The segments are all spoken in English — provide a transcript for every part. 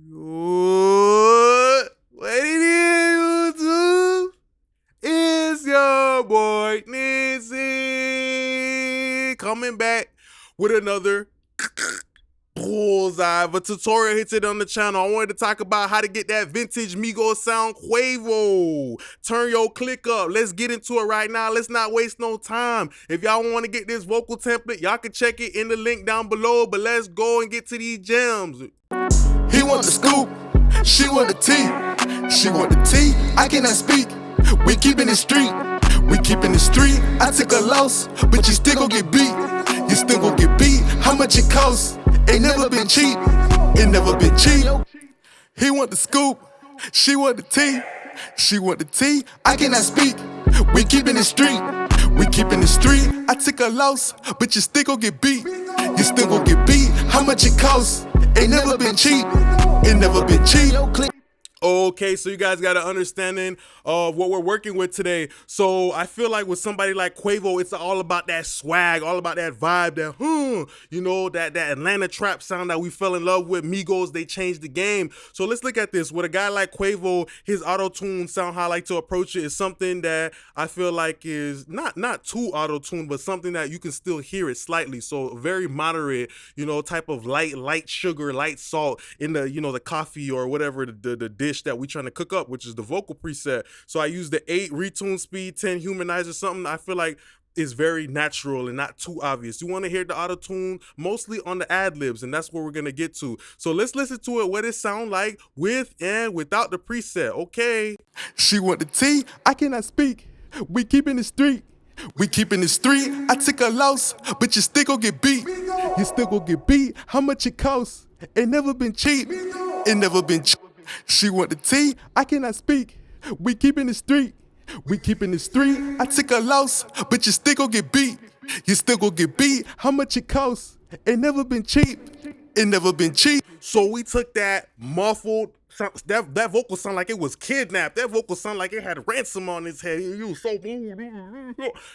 What it is, YouTube? It's your boy Nizzy coming back with another bullseye of a tutorial hit on the channel. I wanted to talk about how to get that vintage MIGOS sound Quavo. Turn your click up. Let's get into it right now. Let's not waste no time. If y'all want to get this vocal template, y'all can check it in the link down below. But let's go and get to these gems. He want the scoop, she want the tea. She want the tea, I cannot speak. We keepin' it street, we keepin' it street. I took a loss, but you still gon' get beat. You still gon' get beat. How much it costs? Ain't never been cheap. It never been cheap. He want the scoop, she want the tea. She want the tea, I cannot speak. We keepin' it street, we keepin' it street. I took a loss, but you still gon' get beat. You still gon' get beat. How much it costs? Ain't never been cheap. It never been cheap. Okay, so you guys got an understanding of what we're working with today. So I feel like with somebody like Quavo, it's all about that swag, all about that vibe, that you know, that Atlanta trap sound that we fell in love with. MIGOS, they changed the game. So let's look at this. With a guy like Quavo, his auto-tune sound, how I like to approach it is something that I feel like is not too auto-tune, but something that you can still hear it slightly. So very moderate, you know, type of light sugar, light salt in the, you know, the coffee or whatever the dish that we trying to cook up, which is the vocal preset. So I use the 8 retune speed, 10 humanizer, something I feel like is very natural and not too obvious. You want to hear the auto tune mostly on the adlibs, and that's what we're gonna get to. So let's listen to it, what it sound like with and without the preset. Okay. She want the tea, I cannot speak. We keepin' the street, we keepin' the street. I took a loss, but you still gon' get beat. You still gon' get beat. How much it costs? Ain't never been cheap. It never been cheap. She want the tea, I cannot speak. We keepin' the street, we keepin' the street. I took a loss, but you still gon' get beat. You still gon' get beat. How much it costs? Ain't never been cheap. It never been cheap. So we took that muffled, that vocal sound like it was kidnapped. That vocal sound like it had ransom on its head.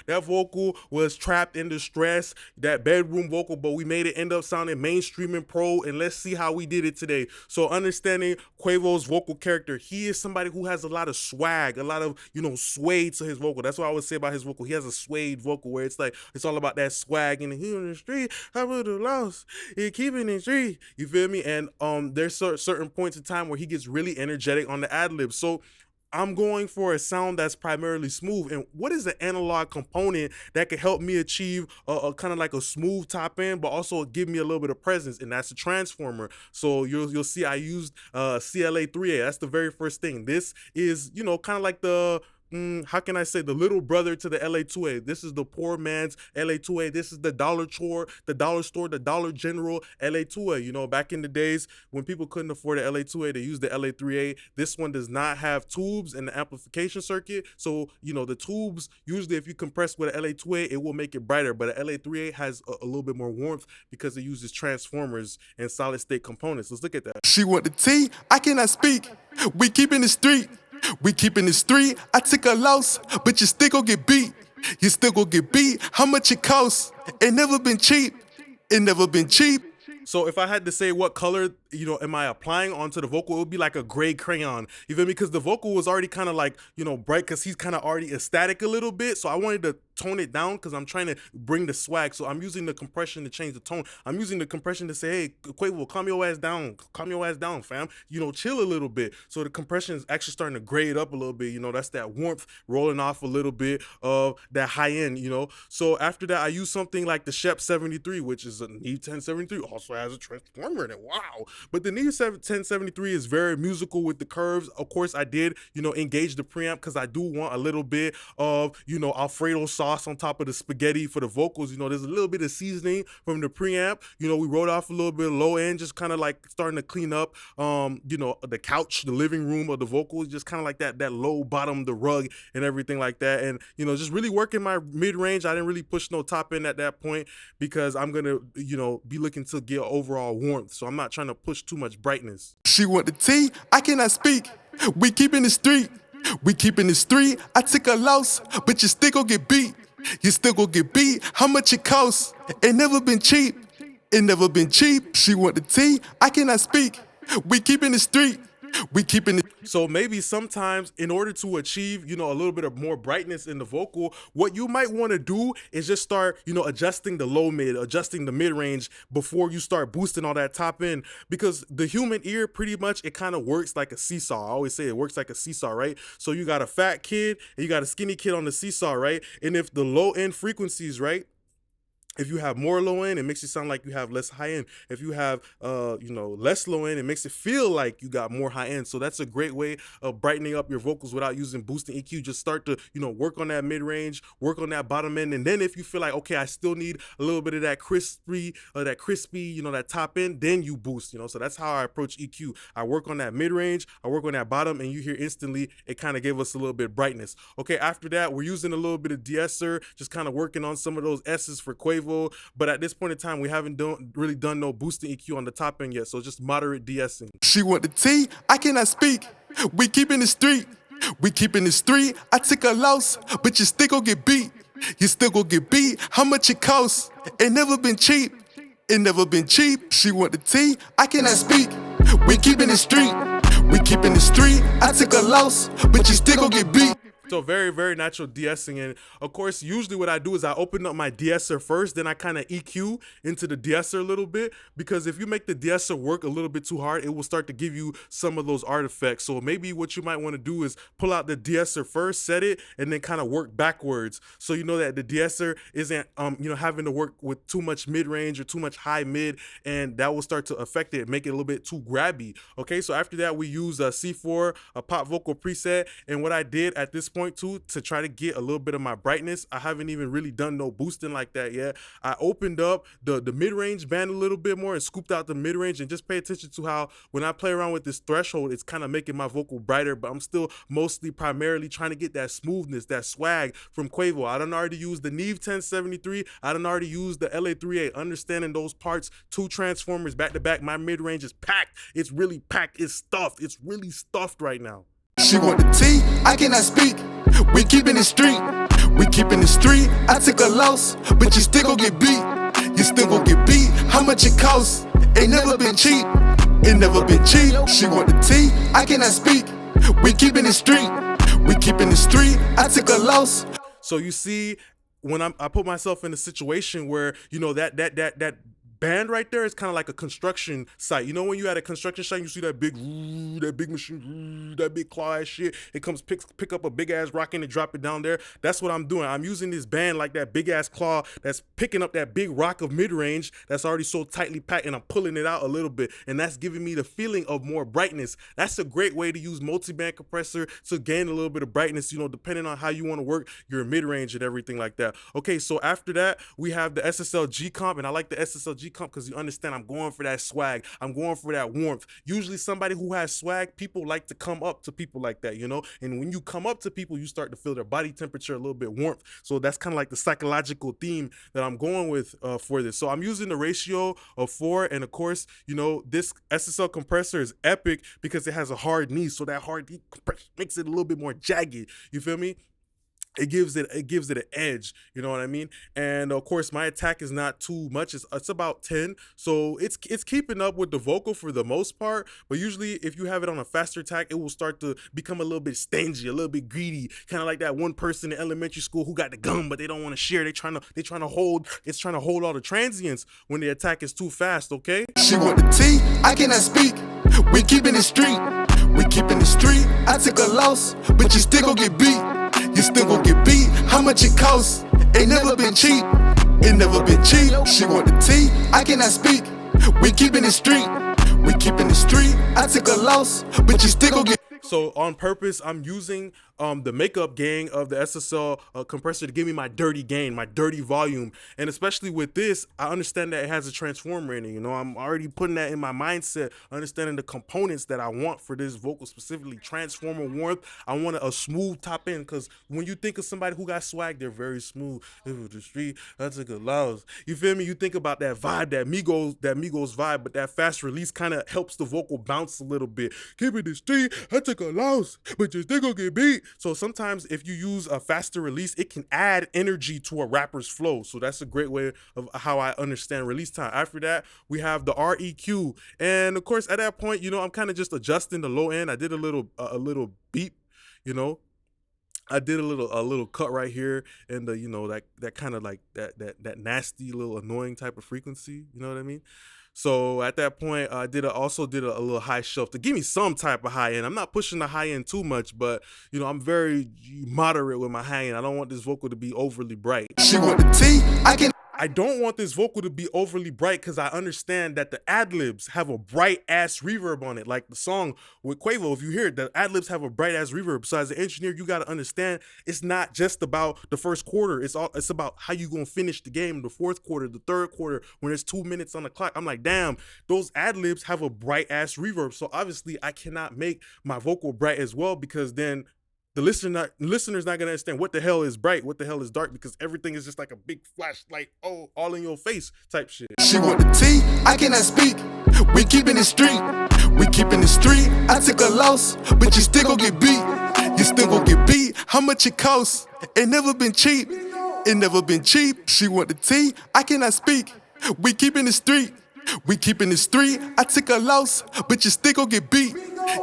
That vocal was trapped in distress, that bedroom vocal, but we made it end up sounding mainstream and pro, and let's see how we did it today. So understanding Quavo's vocal character, he is somebody who has a lot of swag, a lot of, you know, sway to his vocal. That's what I would say about his vocal. He has a swayed vocal where it's like, it's all about that swag, and he on the street, I would have lost, he keeping it street, you feel me? And there's certain points in time where he gets really energetic on the ad-libs. So I'm going for a sound that's primarily smooth. And what is the analog component that can help me achieve a kind of like a smooth top end, but also give me a little bit of presence? And that's a transformer. So you'll see I used CLA3A. That's the very first thing. This is, you know, kind of like the how can I say, the little brother to the LA2A. This is the poor man's LA2A. This is the dollar store, the Dollar General LA2A. You know, back in the days when people couldn't afford the LA2A, they used the LA3A. This one does not have tubes in the amplification circuit. So, you know, the tubes, usually if you compress with an LA2A, it will make it brighter. But an LA3A has a little bit more warmth because it uses transformers and solid state components. Let's look at that. She want the tea, I cannot speak. We keepin' the street, we keepin' the street. I took a loss, but you still gon' get beat. You still gon' get beat. How much it costs? Ain't never been cheap. It never been cheap. So if I had to say what color, you know, am I applying onto the vocal, it would be like a gray crayon. You feel me? Because the vocal was already kind of like, you know, bright because he's kind of already ecstatic a little bit. So I wanted to tone it down because I'm trying to bring the swag. So I'm using the compression to change the tone. I'm using the compression to say, hey, Quavo, calm your ass down. Calm your ass down, fam. You know, chill a little bit. So the compression is actually starting to grade up a little bit. You know, that's that warmth rolling off a little bit of that high end, you know. So after that, I use something like the Shep 73, which is a Neve 1073, also has a transformer in it. Wow. But the Neve 1073 is very musical with the curves. Of course, I did, you know, engage the preamp because I do want a little bit of, you know, Alfredo sauce on top of the spaghetti for the vocals. You know, there's a little bit of seasoning from the preamp. You know, we wrote off a little bit of low end, just kind of like starting to clean up, you know, the couch, the living room of the vocals, just kind of like that low bottom, the rug and everything like that. And, you know, just really working my mid-range. I didn't really push no top end at that point because I'm going to, you know, be looking to get overall warmth. So I'm not trying to push too much brightness. She want the tea, I cannot speak. We keepin' the street, we keepin' the street. I took a loss, but you still gon' get beat. You still gon' get beat. How much it costs? Ain't never been cheap. It never been cheap. She want the tea, I cannot speak. We keeping the street. We keeping it. So maybe sometimes in order to achieve, a little bit of more brightness in the vocal, what you might want to do is just start, adjusting the low mid, adjusting the mid range before you start boosting all that top end, because the human ear pretty much, it kind of works like a seesaw. I always say it works like a seesaw, right? So you got a fat kid and you got a skinny kid on the seesaw, right? And if the low end frequencies, right? If you have more low end, it makes it sound like you have less high end. If you have, less low end, it makes it feel like you got more high end. So that's a great way of brightening up your vocals without using boosting EQ. Just start to, work on that mid range, work on that bottom end, and then if you feel like, okay, I still need a little bit of that crispy, that top end, then you boost. So that's how I approach EQ. I work on that mid range, I work on that bottom, and you hear instantly it kind of gave us a little bit of brightness. Okay, after that, we're using a little bit of de-esser, just kind of working on some of those S's for Quavo. But at this point in time, we haven't really done no boosting EQ on the top end yet, so just moderate de-essing. She want the tea, I cannot speak. We keeping the street. We keeping the street. I took a loss, but you still gon' get beat. You still gon' get beat. How much it costs? It never been cheap. It never been cheap. She want the tea, I cannot speak. We keeping the street. We keeping the street. I took a loss, but you still gon' get beat. So very, very natural de-essing. And of course, usually what I do is I open up my de-esser first, then I kind of EQ into the de-esser a little bit, because if you make the de-esser work a little bit too hard, it will start to give you some of those artifacts. So maybe what you might want to do is pull out the de-esser first, set it, and then kind of work backwards. So you know that the de-esser isn't, having to work with too much mid-range or too much high mid, and that will start to affect it, make it a little bit too grabby. Okay, so after that, we use a C4, a pop vocal preset, and what I did at this point too, to try to get a little bit of my brightness, I haven't even really done no boosting like that yet. I opened up the mid-range band a little bit more and scooped out the mid-range, and just pay attention to how when I play around with this threshold, it's kind of making my vocal brighter, but I'm still primarily trying to get that smoothness, that swag from Quavo. I done already used the Neve 1073, I done already used the LA38, understanding those parts, 2 transformers back to back. My mid-range is packed, it's really packed, it's stuffed, it's really stuffed right now. She want the tea, I cannot speak. We keeping the street. We keeping the street. I took a loss, but you still gon' get beat. You still gon' get beat. How much it costs? Ain't never been cheap. It never been cheap. She want the tea, I cannot speak. We keeping the street. We keeping the street. I took a loss. So you see, when I put myself in a situation where, that band right there is kind of like a construction site. When you at a construction site, you see that big machine, that big claw ass shit. It comes pick up a big ass rock and drop it down there. That's what I'm doing. I'm using this band like that big ass claw that's picking up that big rock of mid range that's already so tightly packed, and I'm pulling it out a little bit, and that's giving me the feeling of more brightness. That's a great way to use multiband compressor to gain a little bit of brightness, depending on how you want to work your mid range and everything like that. Okay, so after that, we have the SSL G comp, and I like the SSL G comp because you understand I'm going for that swag, I'm going for that warmth. Usually somebody who has swag, people like to come up to people like that, and when you come up to people, you start to feel their body temperature, a little bit warmth. So that's kind of like the psychological theme that I'm going with for this. So I'm using the ratio of 4, and of course, this SSL compressor is epic because it has a hard knee, so that hard knee compression makes it a little bit more jagged. You feel me? It gives it an edge, you know what I mean? And of course, my attack is not too much. It's about 10, so it's keeping up with the vocal for the most part. But usually, if you have it on a faster attack, it will start to become a little bit stingy, a little bit greedy, kind of like that one person in elementary school who got the gum but they don't want to share. They trying to hold all the transients when the attack is too fast. Okay. She want the tea, I cannot speak. We keeping the street. We keeping the street. I took a loss, but you still gon' get beat. You still gon' get beat. How much it costs? Ain't never been cheap. It never been cheap. She want the tea, I cannot speak. We keeping the street. We keeping the street. I took a loss, but you still gon' get. So on purpose, I'm using the makeup gain of the SSL compressor to give me my dirty gain, my dirty volume. And especially with this, I understand that it has a transformer in it. I'm already putting that in my mindset, understanding the components that I want for this vocal, specifically transformer warmth. I want a smooth top end, because when you think of somebody who got swag, they're very smooth. The street, that's a good louse. You feel me? You think about that vibe, that MIGOS vibe, but that fast release kind of helps the vocal bounce a little bit. Keep it the street, I took a loss, but you still gonna get beat. So sometimes if you use a faster release, it can add energy to a rapper's flow. So that's a great way of how I understand release time. After that, we have the REQ. And of course, at that point, you know, I'm kind of just adjusting the low end. I did a little beep, you know. I did a little cut right here, and the, you know, that kind of like that nasty little annoying type of frequency, you know what I mean? So at that point, I also did a little high shelf to give me some type of high end. I'm not pushing the high end too much, but you know, I'm very moderate with my high end. I don't want this vocal to be overly bright. She want the tea, I don't want this vocal to be overly bright because I understand that the adlibs have a bright ass reverb on it. Like the song with Quavo, if you hear it, the adlibs have a bright ass reverb. So as an engineer, you got to understand it's not just about the first quarter. It's about how you gonna finish the game, the fourth quarter, the third quarter, when there's 2 minutes on the clock. I'm like, damn, those adlibs have a bright ass reverb. So obviously I cannot make my vocal bright as well, because then the listener's not gonna understand what the hell is bright, what the hell is dark, because everything is just like a big flashlight, oh, all in your face type shit. She want the tea, I cannot speak. We keepin' it street, we keepin' it street. I took a loss, but you still gon' get beat. You still gon' get beat. How much it costs? It never been cheap. It never been cheap. She want the tea, I cannot speak. We keepin' it street, we keepin' it street. I took a loss, but you still gon' get beat.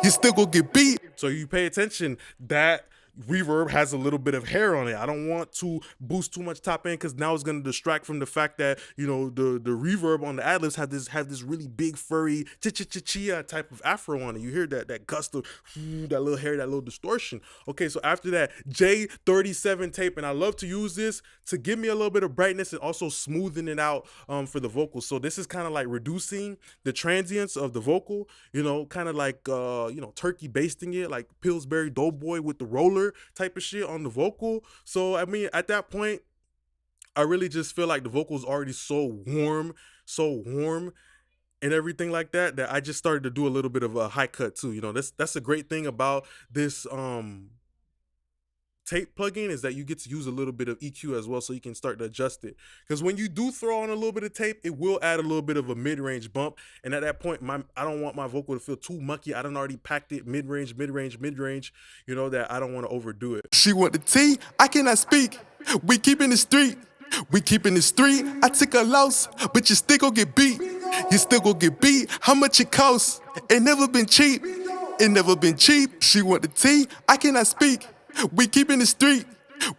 You still gon' get beat. So you pay attention, that reverb has a little bit of hair on it. I don't want to boost too much top end, because now it's going to distract from the fact that, you know, the reverb on the adlibs have this really big furry chia type of afro on it. You hear that gust of that little hair, that little distortion. Okay, so after that, J37 tape, and I love to use this to give me a little bit of brightness and also smoothing it out for the vocals. So this is kind of like reducing the transients of the vocal, you know, kind of like you know, turkey basting it, like Pillsbury Doughboy with the roller type of shit on the vocal. So I mean, at that point, I really just feel like the vocal is already so warm and everything like that, that I just started to do a little bit of a high cut too. You know, that's a great thing about this tape plugin, is that you get to use a little bit of EQ as well, so you can start to adjust it. Because when you do throw on a little bit of tape, it will add a little bit of a mid-range bump, and at that point, I don't want my vocal to feel too mucky. I done already packed it mid-range, you know, that I don't want to overdo it. She want the tea, I cannot speak. We keepin' the street, we keepin' the street. I took a loss, but you still gon' get beat. You still gon' get beat. How much it costs? It never been cheap. It never been cheap. She want the tea, I cannot speak. We keepin' the street,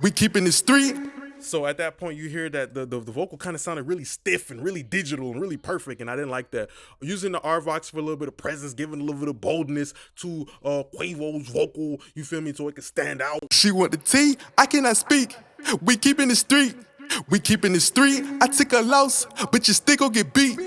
we keepin' the street. So at that point, you hear that the vocal kind of sounded really stiff and really digital and really perfect, and I didn't like that. Using the RVox for a little bit of presence, giving a little bit of boldness to Quavo's vocal, you feel me, so it can stand out. She want the tea, I cannot speak. We keepin' the street, we keepin' the street. I took a loss, but you still gon' get beat.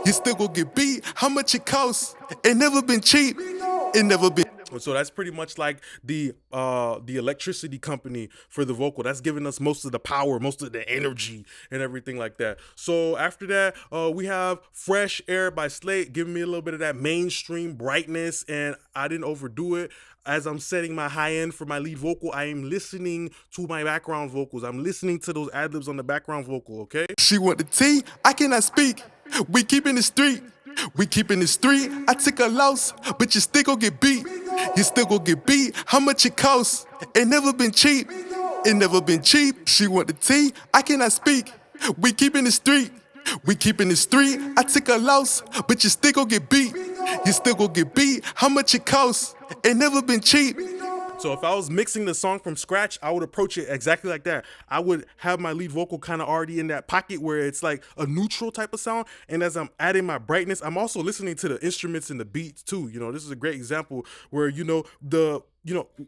You still gon' get beat. How much it costs? It never been cheap. It never been. So that's pretty much like the electricity company for the vocal. That's giving us most of the power, most of the energy and everything like that. So after that, we have Fresh Air by Slate, giving me a little bit of that mainstream brightness, and I didn't overdo it. As I'm setting my high end for my lead vocal, I am listening to my background vocals. I'm listening to those adlibs on the background vocal, okay? She want the tea, I cannot speak. We keepin' the street, we keepin' the street. I took a loss, but you still gon' get beat. You still gon' get beat. How much it costs? It never been cheap. It never been cheap. She want the tea, I cannot speak. We keepin' the street, we keepin' the street. I took a loss, but you still gon' get beat. You still gon' get beat. How much it costs? It never been cheap. So if I was mixing the song from scratch, I would approach it exactly like that. I would have my lead vocal kind of already in that pocket where it's like a neutral type of sound. And as I'm adding my brightness, I'm also listening to the instruments and the beats too. You know, this is a great example where, you know,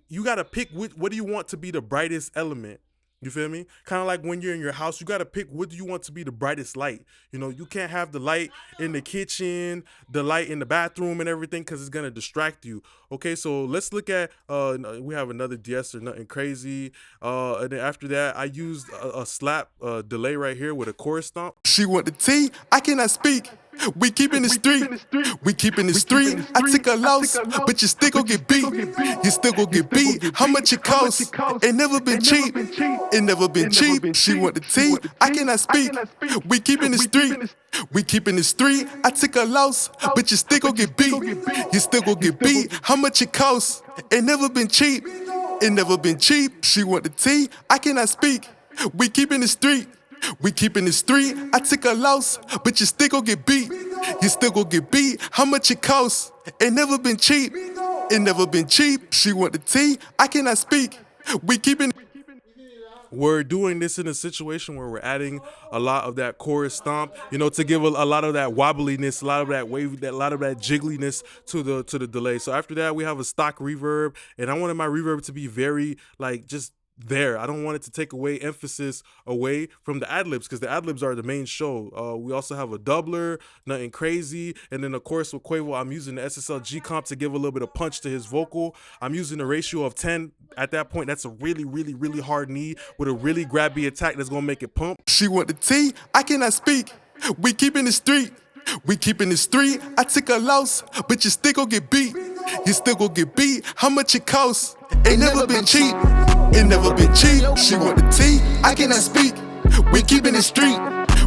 you got to pick what do you want to be the brightest element. You feel me? Kind of like when you're in your house, you got to pick what do you want to be the brightest light. You know, you can't have the light in the kitchen, the light in the bathroom and everything, because it's going to distract you. Okay, so let's look at, we have another DS or nothing crazy. And then after that, I used a slap delay right here with a chorus stomp. She want the tea, I cannot speak. We keepin' the street, we keepin' the street. I took a loss, but you still gon' get beat. You still gon' get beat. How much it costs? It never been cheap. It never been cheap. She want the tea, I cannot speak. We keepin' the street, we keepin' the street. I took a loss, but you still gon' get beat. You still gon' get beat. How much it costs? It never been cheap. It never been cheap. She want the tea, I cannot speak. We keepin' the street. We keepin' the street. I took a loss, but you still gon' get beat. You still gon' get beat. How much it costs? It never been cheap. It never been cheap. She want the tea, I cannot speak. We keepin'. We're doing this in a situation where we're adding a lot of that chorus stomp, you know, to give a lot of that wobbliness, a lot of that wave, a lot of that jiggliness to the delay. So after that, we have a stock reverb, and I wanted my reverb to be very like just there. I don't want it to take away emphasis away from the adlibs, because the adlibs are the main show. We also have a doubler, nothing crazy, and then of course with Quavo, I'm using the SSL comp to give a little bit of punch to his vocal. I'm using a ratio of 10. At that point, that's a really hard knee with a really grabby attack that's gonna make it pump. She want the tea, I cannot speak. We keepin' the street. We keepin' the street. I took a loss, but you still gon' get beat. You still gon' get beat. How much it costs? It never been cheap. It never been cheap. She want the tea, I cannot speak. We keepin' the street.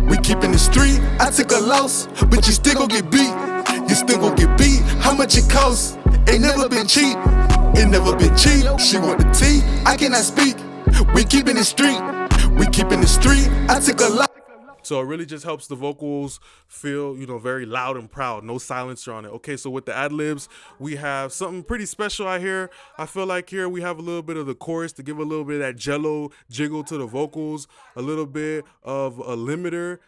We keepin' the street. I took a loss, but you still gon' get beat. You still gon' get beat. How much it costs? It never been cheap. It never been cheap. She want the tea, I cannot speak. We keepin' the street. We keepin' the street. I took a loss. So it really just helps the vocals feel, you know, very loud and proud. No silencer on it. Okay, so with the ad-libs, we have something pretty special out here. I feel like here we have a little bit of the chorus to give a little bit of that jello jiggle to the vocals, a little bit of a limiter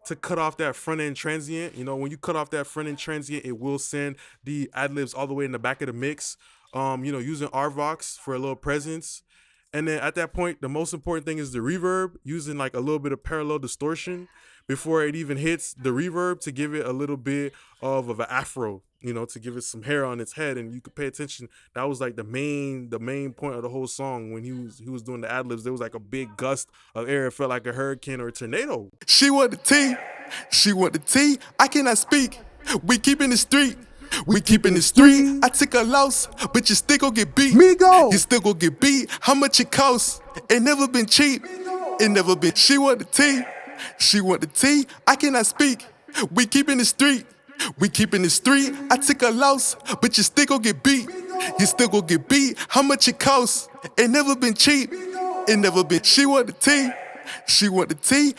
to cut off that front end transient. You know, when you cut off that front end transient, it will send the ad-libs all the way in the back of the mix. You know, using RVox for a little presence. And then at that point, the most important thing is the reverb, using like a little bit of parallel distortion before it even hits the reverb to give it a little bit of an afro, you know, to give it some hair on its head. And you could pay attention. That was like the main point of the whole song. When he was doing the ad-libs, there was like a big gust of air. It felt like a hurricane or a tornado. She want the tea. She want the tea. I cannot speak. We keepin' the street. We keepin' the street. I took a loss, but you still gon' get beat. MIGOS. You still gon' get beat. How much it costs? It never been cheap. It never been. She want the tea. She want the tea. I cannot speak. We keepin' the street. We keepin' the street. I took a loss, but you still gon' get beat. You still gon' get beat. How much it costs? It never been cheap. It never been. She want the tea. She want the tea.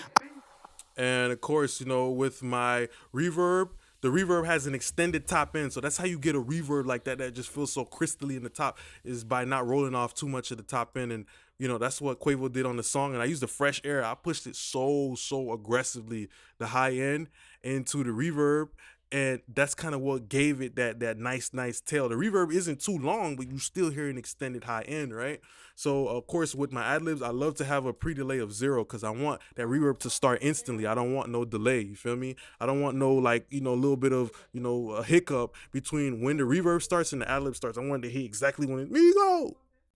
And of course, you know, with my reverb, the reverb has an extended top end, so that's how you get a reverb like that just feels so crystally in the top, is by not rolling off too much of the top end. And you know, that's what Quavo did on the song. And I used the fresh air. I pushed it so aggressively, the high end into the reverb, and that's kind of what gave it that nice tail. The reverb isn't too long, but you still hear an extended high end, right? So of course with my ad-libs, I love to have a pre-delay of 0, because I want that reverb to start instantly. I don't want no delay, you feel me? I don't want no, like, you know, a little bit of, you know, a hiccup between when the reverb starts and the ad-lib starts. I want it to hit exactly when it go.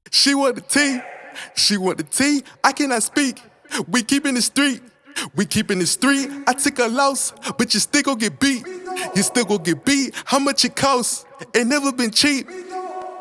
She want the tea. She want the tea. I cannot speak. We keepin' the street. We keepin' the street. I took a loss, but you still gon' get beat. You still gon' get beat. How much it costs? It never been cheap.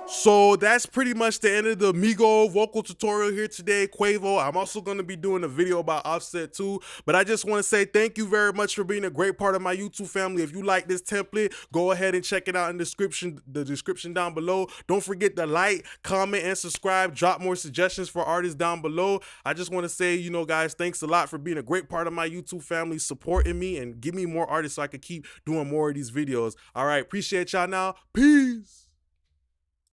So that's pretty much the end of the Migo vocal tutorial here today, Quavo. I'm also going to be doing a video about Offset too, but I just want to say thank you very much for being a great part of my YouTube family. If you like this template, go ahead and check it out in the description down below. Don't forget to like, comment, and subscribe. Drop more suggestions for artists down below. I just want to say, you know, guys, thanks a lot for being a great part of my YouTube family, supporting me, and give me more artists so I can keep doing more of these videos. All right, appreciate y'all now. Peace.